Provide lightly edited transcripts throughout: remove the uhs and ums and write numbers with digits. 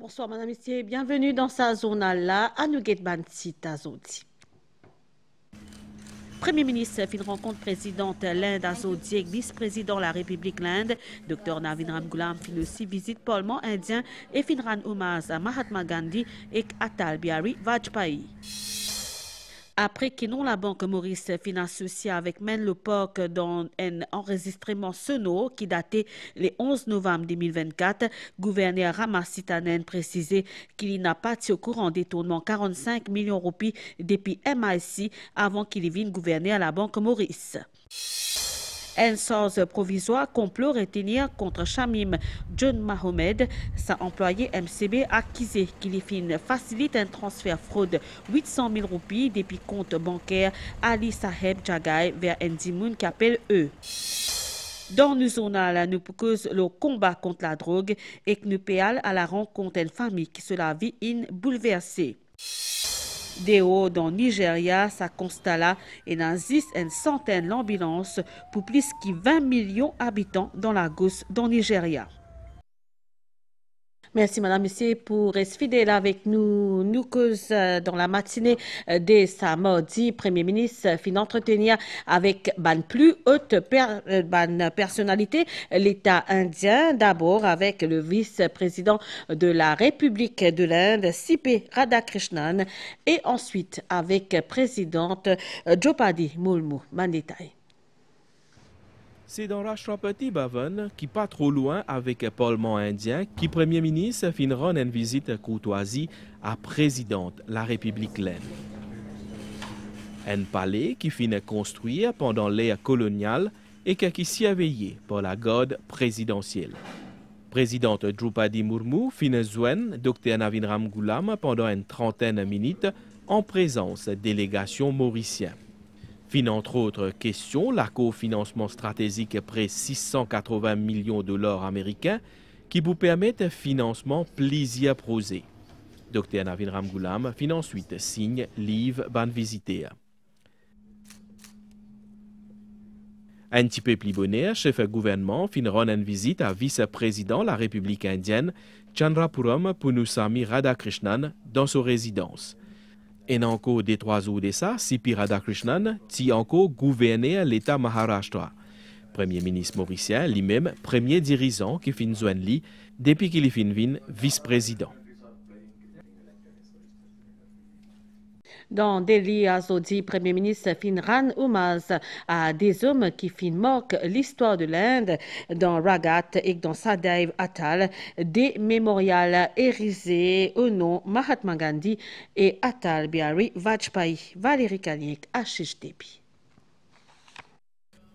Bonsoir, madame, messieurs. Bienvenue dans sa journal-là. À nous Azodi. Premier ministre fait une rencontre présidente l'Inde Azodi avec vice-président de la République l'Inde, Dr Navin Ramgoolam, fait aussi visite parlement indien et Finran hommage à Mahatma Gandhi et Atal Bihari Vajpayee. Après que la Banque Maurice fin associé avec Menlo Park dans un enregistrement sonore qui datait le 11 novembre 2024, gouverneur Ramasitanen précisé qu'il n'a pas été au courant des détournement 45 millions de roupies depuis MIC avant qu'il vienne gouverner à la Banque Maurice. Un sort provisoire complot retenir contre Shamim John Mohamed, sa employé MCB accusé qu'il facilite un transfert fraude 800 000 roupies depuis compte bancaire Ali Saheb Jagai vers Ndimoun qui appelle eux. Dans nos journal, nous proposons le combat contre la drogue et que nous payons à la rencontre d'une famille qui se la vie bouleversée. Déo dans Nigeria, ça constate là et dans une centaine d'ambulances pour plus de 20 millions d'habitants dans la Gausse dans Nigeria. Merci, madame, monsieur, pour rester fidèle avec nous. Nous cause dans la matinée de ce mardi, Premier ministre fin entretenir avec ban plus haute personnalité l'État indien, d'abord avec le vice-président de la République de l'Inde, C.P. Radhakrishnan, et ensuite avec présidente Draupadi Murmu. Mandetaï. C'est dans Rashtrapati Bhavan, qui pas trop loin avec le Parlement indien, qui Premier ministre fin rendre une visite courtoisie à présidente la République l'Inde. Un palais qui fin construit pendant l'ère coloniale et qui s'y a veillé par la garde présidentielle. Présidente Draupadi Murmu fin joindre Dr Navin Ramgoolam pendant une trentaine de minutes en présence de délégation mauricienne. Fin entre autres questions, la cofinancement stratégique près 680 millions de dollars américains qui vous permettent un financement plaisir prosé. Dr Navin Ramgoolam fin ensuite signe livre ban visiter. Un petit peu plus bonheur, chef gouvernement fin rendre une visite à vice-président de la République indienne Chandrapuram Punusami Radhakrishnan dans sa résidence. Et encore des 3 jours de ça, C.P. Radhakrishnan ti encore gouverné l'État Maharashtra. Premier ministre mauricien, lui-même, premier dirigeant qui fin joindre lui depuis qu'il fin vice-président. Dans Delhi, Azodi, Premier ministre fin rend hommage à des hommes qui fin marquent l'histoire de l'Inde dans Ragat et dans Sadaiv Atal, des mémorials érigés au nom Mahatma Gandhi et Atal Bihari Vajpayee. Valérie Kaniek, HHTP.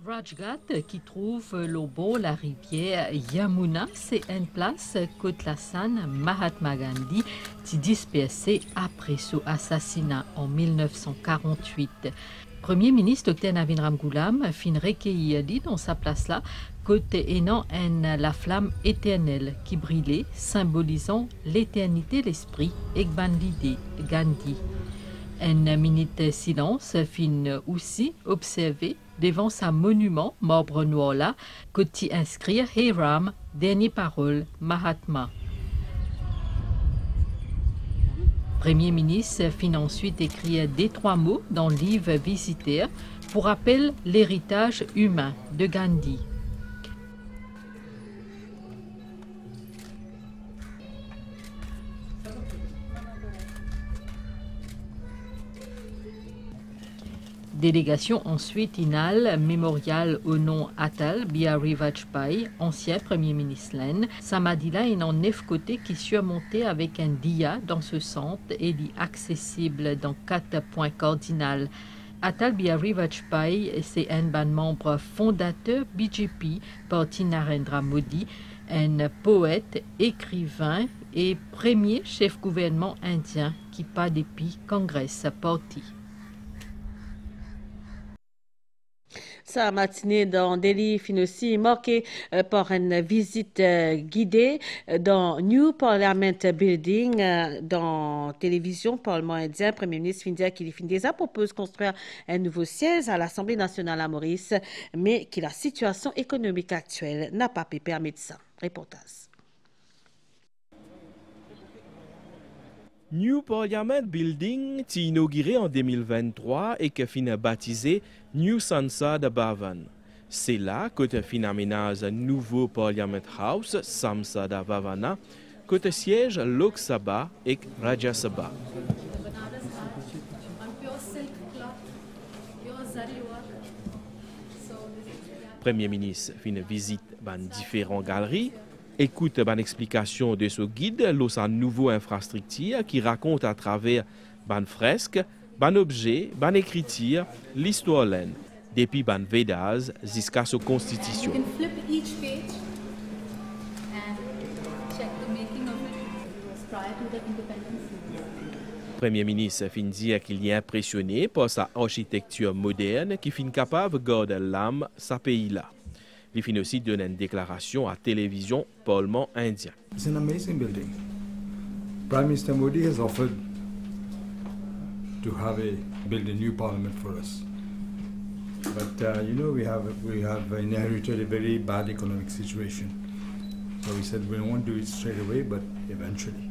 Rajgat, qui trouve l'eau beau la rivière Yamuna, c'est une place côte la San Mahatma Gandhi qui dispersé après son assassinat en 1948. Premier ministre Dr Navin Ramgoolam fin recueillir dit dans sa place là côté aînant la flamme éternelle qui brillait, symbolisant l'éternité de l'esprit et l'idée Gandhi. Une minute de silence fin aussi observé devant sa monument marbre noir là, qui inscrit Hey Ram, dernière parole, Mahatma. Premier ministre fin ensuite écrire des 3 mots dans le livre visitaire pour rappeler l'héritage humain de Gandhi. Délégation ensuite inal mémorial au nom Atal Bihari Vajpayee, ancien Premier ministre l'Inde. Samadila est en 9 côtés qui surmonté avec un dia dans ce centre et est accessible dans 4 points cardinaux. Atal Bihari Vajpayee, c'est un membre fondateur BJP, parti Narendra Modi, un poète, écrivain et premier chef gouvernement indien qui pas depuis Congress parti. Sa matinée dans Delhi fin aussi marquée par une visite guidée dans New Parliament Building dans télévision Parlement indien. Premier ministre fin dire qu'il fin déjà propose construire un nouveau siège à l'Assemblée nationale à Maurice, mais que la situation économique actuelle n'a pas pu permettre ça. Reportage. New Parliament Building est inauguré en 2023 et que fin baptisé New Sansad Bhavan. C'est là que tu fin aménage un nouveau Parliament House, Samsada Bhavana, que tu siège Lok Sabha et Rajya Sabha. Premier ministre fait une visite dans différentes galeries, écoute une explication de ce guide, l'os nouveau infrastructure qui raconte à travers ban fresques, ban objets, ban écriture, l'histoire laine, depuis ban Vedas jusqu'à sa constitution. Premier ministre fin dire qu'il est impressionné par sa architecture moderne qui fin capable de garder l'âme sa pays-là. Il fin aussi donner une déclaration à télévision Parlement indien. It's an amazing building. Prime Minister Modi has offered to build a new parliament for us. But we have inherited a very bad economic situation. So we said we won't do it straight away, but eventually.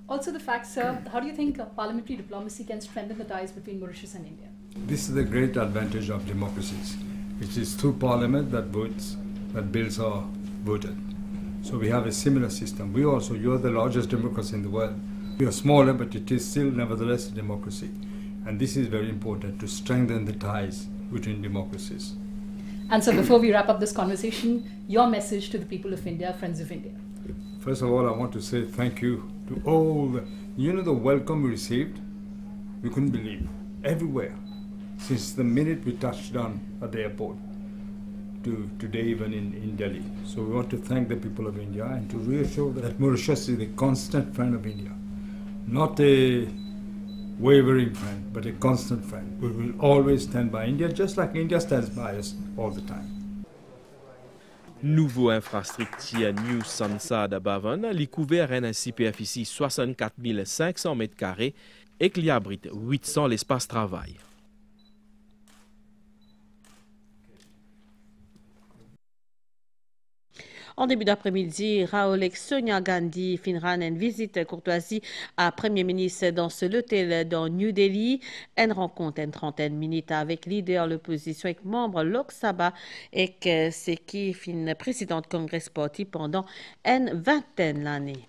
Also the fact, sir, how do you think parliamentary diplomacy can strengthen the ties between Mauritius and India? This is the great advantage of democracies. It is through parliament that bills are voted. So we have a similar system. You're the largest democracy in the world. We are smaller, but it is still nevertheless a democracy. And this is very important to strengthen the ties between democracies. And so before we wrap up this conversation, your message to the people of India, friends of India. First of all, I want to say thank you to all the welcome we received. We couldn't believe everywhere since the minute we touched down at the airport to today, even in Delhi. So we want to thank the people of India and to reassure that Mauritius is a constant friend of India, not a wavering friend, but a constant friend. We will always stand by India, just like India stands by us all the time. Nouveau infrastructure New Sansad Bhavan, il couvert une superficie 64 500 m² et qui abrite 800 l'espace travail. En début d'après-midi, Raoul Sonia Gandhi finira une visite courtoisie à Premier ministre dans l'hôtel dans New Delhi. Elle rencontre une trentaine de minutes avec leader de l'opposition et membre Lok Sabha et c'est qui fin président de Congress Party pendant une vingtaine d'années.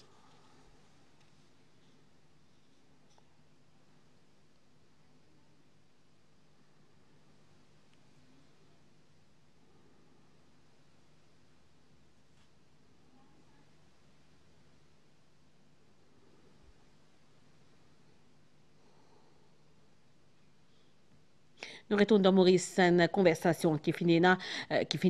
Nous retournons dans Maurice, une conversation qui finit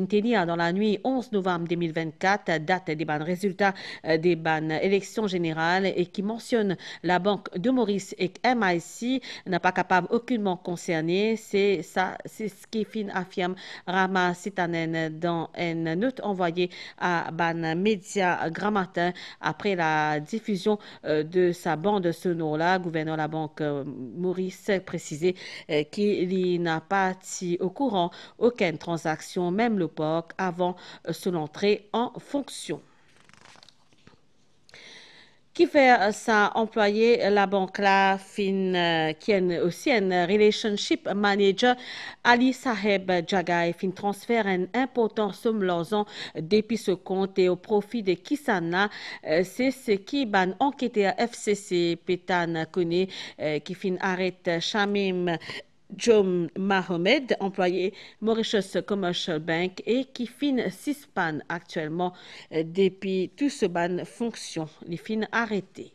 tenir dans la nuit 11 novembre 2024, date des résultats des élections générales et qui mentionne la Banque de Maurice et MIC n'a pas capable aucunement concerné. C'est ce qui affirme Rama Sitanen dans une note envoyée à média Grand Matin après la diffusion de sa bande sonore-là. Gouverneur de la Banque Maurice précisé qu'il n'a pas été au courant aucune transaction, même le POC, avant son entrée en fonction. Qui fait ça employé la banque là qui est aussi un relationship manager Ali Saheb Jagai fin transfère un important somme l'argent depuis ce compte et au profit de Kisana. C'est ce qui ban enquêteur FCC Pétan connaît qui fin arrête Shamim Jom Mahomed, employé Mauritius Commercial Bank et qui fin suspend actuellement depuis tout ce ban fonction. Les fin arrêtés.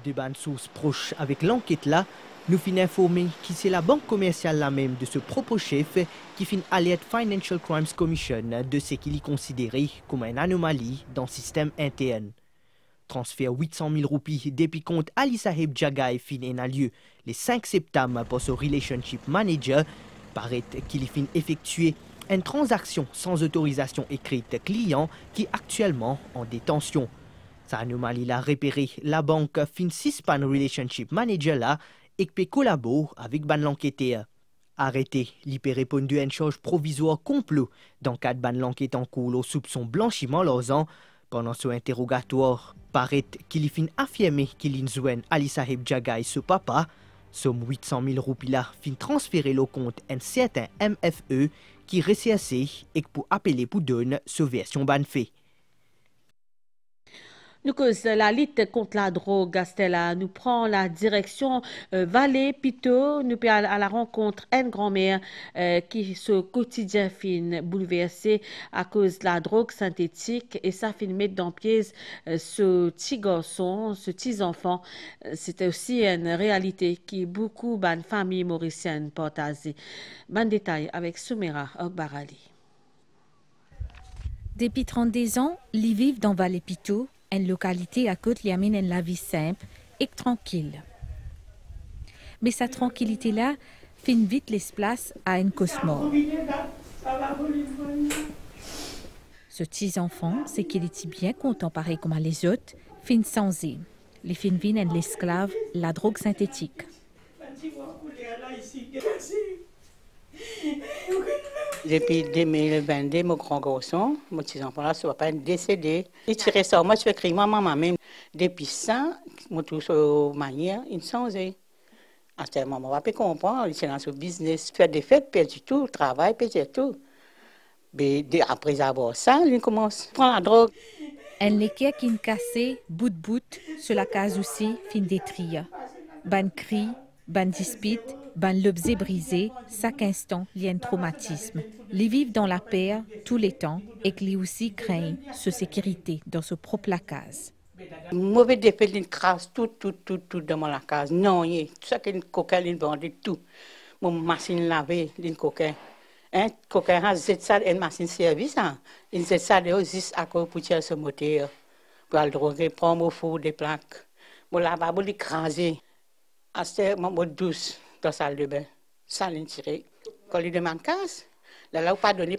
De ban sources proches avec l'enquête là, nous fin informé que c'est la banque commerciale là même de ce propre chef qui fin alerte Financial Crimes Commission de ce qu'il y considéré comme une anomalie dans le système interne. Transfert 800 000 roupies depuis compte Ali Saheb Jagai fin a lieu le 5 septembre pour ce relationship manager. Paraît qu'il fin effectué une transaction sans autorisation écrite client qui est actuellement en détention. Sa anomalie l'a repéré la banque fin suspend relationship manager là et peut collaborer avec l'enquêteur. Arrêté, il peut répondre à une charge provisoire complot dans le cadre de l'enquête en cours au soupçon blanchiment l'argent. Pendant ce interrogatoire, paraît qu'il fin affirmé qu'il inzouen Ali Saheb Jagay ce papa, somme 800 000 roupies là fin transférer le compte un certain MFE qui recherché et pour appeler pour donner ce version ban fait. Nous cause la lutte contre la drogue, Stella, nous prend la direction Vallée Pito, nous peut à la rencontre une grand-mère qui ce quotidien fin bouleversé à cause de la drogue synthétique et ça fin mettre dans pièce ce petit garçon, ce petit enfant. C'était aussi une réalité qui beaucoup de familles mauriciennes partagent. Ban détail avec Soumera Ogbarali. Depuis 32 ans, ils vivent dans Vallée Pito, une localité à côté liamine une la vie simple et tranquille. Mais cette tranquillité-là fin vite l'espace à une cosmos. Ce petit enfant, c'est qu'il était bien content pareil comme les autres, fin sans eux. Les fin viennent l'esclave, la drogue synthétique. Depuis 2022, mon grand garçon, mon petit enfant là, soit pas décédé. Il tirait ça, moi je fais crier maman même. Depuis ça, mon tout sur manière, il changé. À ce moment, on va pas comprendre, il est dans ce business, faire des fêtes, perdu tout, travail, perdu tout. Mais après avoir ça, il commence à prendre la drogue. Un léquer qui est cassé, bout de bout, sur la case aussi, fin détruit. Ban cri, ban dispute, ban l'objet brisé, chaque instant, il y a un traumatisme. Les vivent dans la paix tous les temps et qu'ils aussi craignent sa sécurité dans sa propre case. Mauvais défait, il crasse tout dans la case. Non, tout ça qu'il coquin, il vendait tout. Mon machine lavée, il coquin. Un coquin a ça, une machine service, il zet ça juste à cause pour tirer ce moteur. Pour le droguer, prendre au four des plaques. Mon lavabo l'écraser. À ce moment douce dans la salle de bain. Ça l'est tiré. Quand il demande casse, là où pardonner.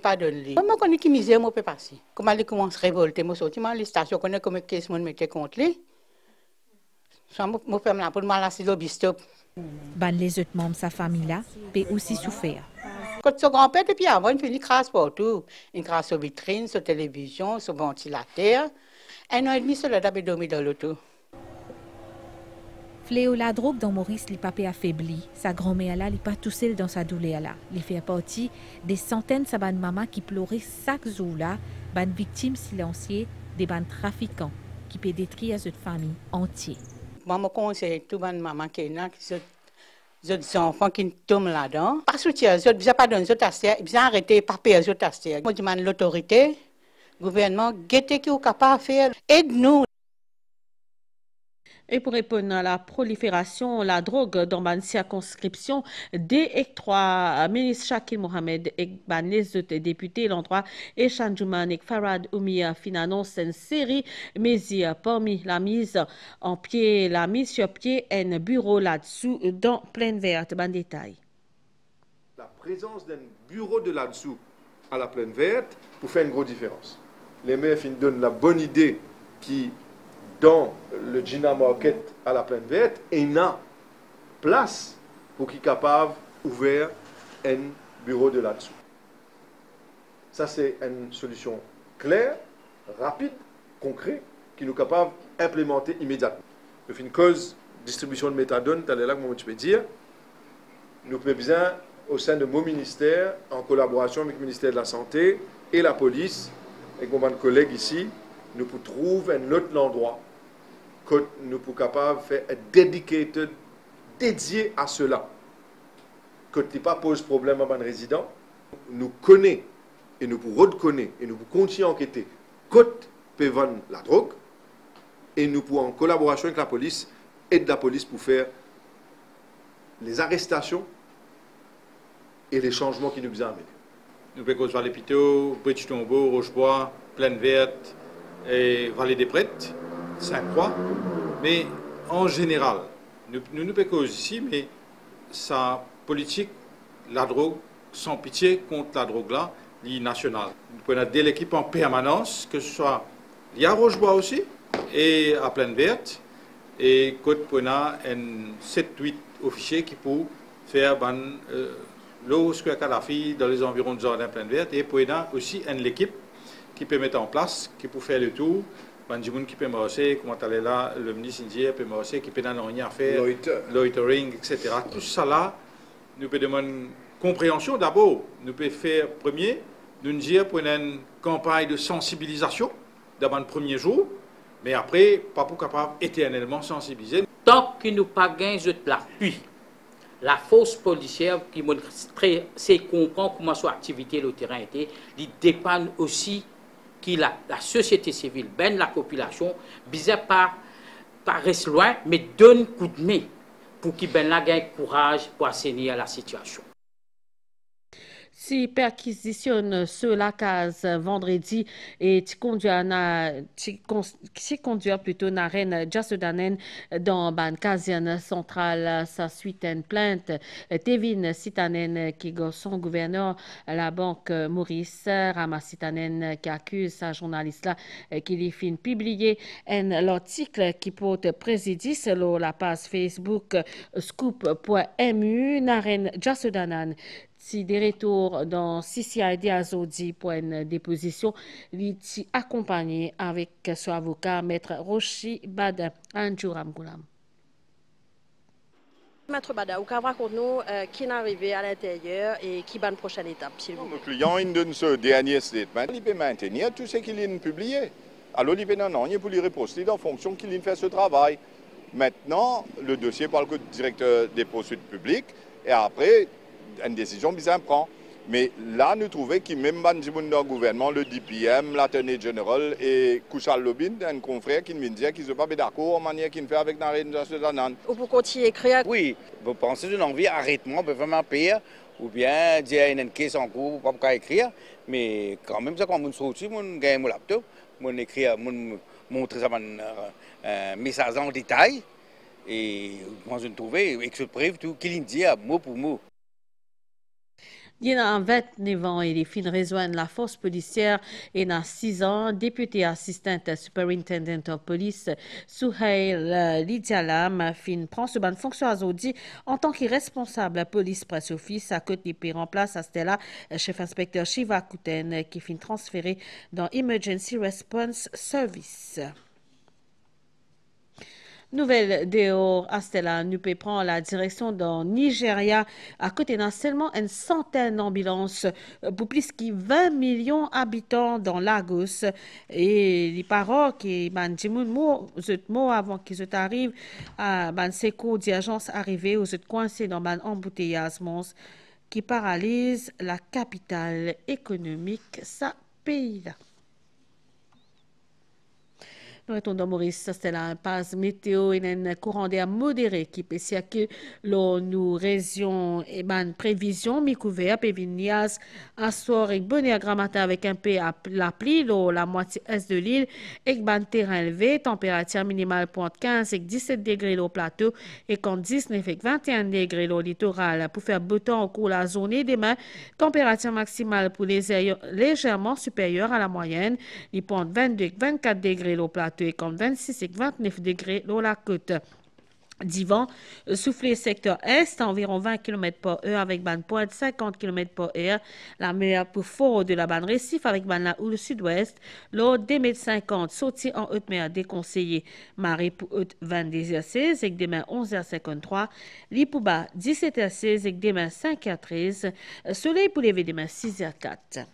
Moi, connais qui misère, moi, peut passer. Comment il commence à révolter, moi, sorti, moi, les stations, connais comme qu'est-ce qu'on mettait contre lui. Ça, moi, ferme la porte, moi, là, c'est l'obstop. Les autres membres de sa famille-là peuvent aussi souffrir. Quand son grand-père, depuis avant, il fait une crasse partout. Une crasse sur vitrine, sur télévision, sur ventilateur. 1 an et demi, cela d'abord dormi dans l'auto. Fléau la drogue dans Maurice, les papés affaibli. Sa grand-mère là, il pas tout seul dans sa douleur là. Il fait partie des centaines de ban maman qui pleuraient chaque jour là, ban victimes silencieuses des ban trafiquants qui peut détruire cette famille entière. Moi, je conseille tout ban maman qui est là, les enfants qui tombent là-dedans. Pas soutien, ils ne pas donner les autres assières, ils arrêter pas payer les autres assières. Moi, je demande l'autorité, le gouvernement, guettez qui est capable de faire, aide-nous. Et pour répondre à la prolifération de la drogue dans la circonscription, des 3 ministres Shakil Mohamed et les autres députés l'endroit et Chanjouman et Farad Oumia annonce une série de mesures parmi la mise sur pied un bureau là-dessous dans Plaine Verte. Bon détail. La présence d'un bureau de là-dessous à la Plaine Verte pour faire une grosse différence. Les maires donnent la bonne idée qui dans le Gina Market à la Plaine Verte, et il y a place pour qu'il soit capable d'ouvrir un bureau de là-dessous. Ça, c'est une solution claire, rapide, concrète, qui nous est capable d'implémenter immédiatement. Nous faisons une cause distribution de méthadone, tu là que tu peux dire. Nous pouvons bien, au sein de mon ministère, en collaboration avec le ministère de la Santé et la police, avec mon collègue ici, nous pouvons trouver un autre endroit que nous pouvons capable de faire dédié à cela. Que tu pas pose problème à un résident, nous connaissons et nous pouvons reconnaître et nous pouvons continuer à enquêter quand peut vendre la drogue et nous pouvons en collaboration avec la police aider la police pour faire les arrestations et les changements qui nous besoin amener. Nous pouvons voir les Pito, Bridge-Tombeau, Rochebois, Plaine Verte et Vallée des Prêtres, Sainte-Croix. Mais en général, nous pouvons ici, mais sa politique, la drogue, sans pitié contre la drogue là, est nationale. Nous pouvons avoir de l'équipe en permanence, que ce soit à Rochebois aussi, et à Plaine Verte, et nous pouvons avoir 7-8 officiers qui peuvent faire l'eau Kalafi dans les environs de Jardin Plaine Verte, et nous pouvons avoir aussi une équipe qui peut mettre en place, qui peut faire le tour. Ben, du monde qui peut marcher, comment aller là, le ministre indien peut marcher, qui peut n'en rien faire, loitering, etc. Tout ça là, nous peut demander compréhension. D'abord, nous peut faire premier, nous dire pour une campagne de sensibilisation, d'abord le premier jour, mais après, pas pour capable éternellement sensibiliser. Tant que nous pas gagné l'appui, la force policière qui sait comprendre comment son activité le terrain était, il dépend aussi que la société civile, ben la population, bizarre pas reste loin, mais donne coup de main pour qu'il ben la gagne courage pour assainir la situation. Si perquisitionne sur la case vendredi et tu conduis plutôt na reine Jassodanen dans ban caserne centrale sa suite une plainte Tevin Sitanen qui son gouverneur la banque Maurice Ramasitanen qui accuse sa journaliste là qui lui fin publier un article qui porte présidie sur la page Facebook scoop.mu na reine Jassodanen. Si des retours dans CCID Azodi pour une déposition, il est accompagné avec son avocat, Maître Rochi Bada Anjuram Goulam. Maître Bada, vous pouvez raconter-nous qui est arrivé à l'intérieur et qui va la prochaine étape, s'il vous plaît. Le client il donne ce dernier statement, il peut maintenir tout ce qu'il a publié. Alors il peut non, il peut lui reposter en fonction qu'il a fait ce travail. Maintenant, le dossier parle le directeur des poursuites publiques et après, une décision bizarre prend. Mais là, nous trouvons que même dans le gouvernement, le DPM, l'Attorney General et Kouchal Lobin, un confrère qui me dit qu'ils ne sont pas d'accord en manière qu'ils font avec Narendra Jassodanen. Ou pour continuer à écrire? Oui, vous pensez d'une envie arrêtement, vous pouvez pire, ou bien dire qu'il y a une caisse en cours, vous ne pouvez pas écrire. Mais quand même, quand je suis sorti, je gagne mon laptop, je écris, je montre un message en détail. Et moi, je trouve, avec ce preuve, tout qu'il dit mot pour mot. Il y a en 29 ans, il est fin rejoindre la force policière et dans 6 ans, député assistant superintendent of police Souhail Lidialam fin prend ce ban fonction aujourd'hui en tant que responsable police presse office à côté de remplace à Stella chef inspecteur Shiva Kouten qui fin transféré dans Emergency Response Service. Nouvelle dehors, Astella Nupé prend la direction dans Nigeria, à côté d'un seulement une centaine d'ambulances pour plus de 20 millions d'habitants dans Lagos. Et les paroles qui mot avant qu'ils arrivent à Seko d'agence arrivée aux coincés dans un embouteillage qui paralyse la capitale économique, sa pays-là. Nous retournons Maurice, c'est la passe météo et un courant d'air modéré qui peut que nous régions et ban prévision mi couvert pévinias un soir et bonne grammata avec un peu la pluie la moitié est de l'île et ban terrain élevé température minimale pour 15 et 17 degrés au plateau et quand 19 et 21 degrés au littoral pour faire beau temps au cours de la journée demain température maximale pour les aires légèrement supérieure à la moyenne les points 22 et 24 degrés au plateau et comme 26 et 29 degrés dans la côte. Divan, soufflé secteur est environ 20 km/h avec ban pointe 50 km/h. La meilleure pour fort de la bande récif avec ban la houle sud-ouest. L'eau des mètres 50 sorti en haute mer déconseillé. Marée pour haute 22h16 et demain 11h53. Lipouba 17h16 et demain 5h13. Soleil pour lever demain 6h04.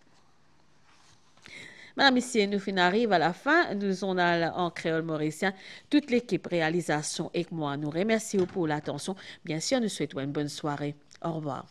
Madame, Messieurs, nous arrivons à la fin. Nous en allons en créole mauricien. Toute l'équipe réalisation et moi, nous remercions pour l'attention. Bien sûr, nous souhaitons une bonne soirée. Au revoir.